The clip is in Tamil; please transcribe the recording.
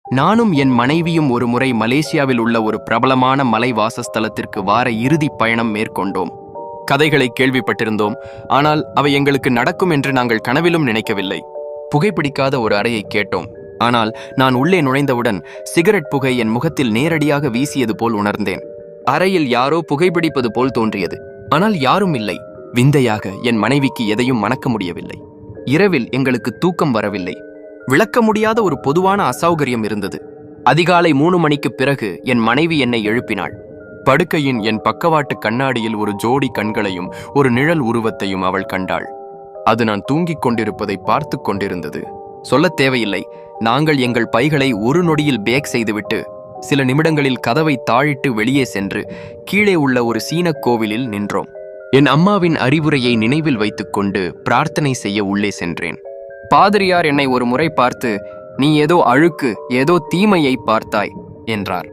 நானும் என் மனைவியும் ஒரு முறை மலேசியாவில் உள்ள ஒரு பிரபலமான மலை வாசஸ்தலத்திற்கு வார இறுதி பயணம் மேற்கொண்டோம். கதைகளை கேள்விப்பட்டிருந்தோம், ஆனால் அவை எங்களுக்கு நடக்கும் என்று நாங்கள் கனவிலும் நினைக்கவில்லை. புகைப்பிடிக்காத ஒரு அறையை கேட்டோம், ஆனால் நான் உள்ளே நுழைந்தவுடன் சிகரெட் புகை என் முகத்தில் நேரடியாக வீசியது போல் உணர்ந்தேன். அறையில் யாரோ புகைப்பிடிப்பது போல் தோன்றியது, ஆனால் யாரும் இல்லை. விந்தையாக என் மனைவிக்கு எதையும் மணக்க முடியவில்லை. இரவில் எங்களுக்கு தூக்கம் வரவில்லை. விளக்க முடியாத ஒரு பொதுவான அசௌகரியம் இருந்தது. அதிகாலை 3 மணிக்குப் பிறகு என் மனைவி என்னை எழுப்பினாள். படுக்கையின் என் பக்கவாட்டு கண்ணாடியில் ஒரு ஜோடி கண்களையும் ஒரு நிழல் உருவத்தையும் அவள் கண்டாள். அது நான் தூங்கிக் கொண்டிருப்பதை பார்த்து கொண்டிருந்தது. சொல்லத் தேவையில்லை, நாங்கள் எங்கள் பைகளை ஒரு நொடியில் பேக் செய்துவிட்டு சில நிமிடங்களில் கதவை தாழிட்டு வெளியே சென்று கீழே உள்ள ஒரு சீனக் கோவிலில் நின்றோம். என் அம்மாவின் அறிவுரையை நினைவில் வைத்துக்கொண்டு பிரார்த்தனை செய்ய உள்ளே சென்றேன். பாதிரியார் என்னை ஒரு முறை பார்த்து, "நீ ஏதோ அழுக்கு, ஏதோ தீமையை பார்த்தாய்" என்றார்.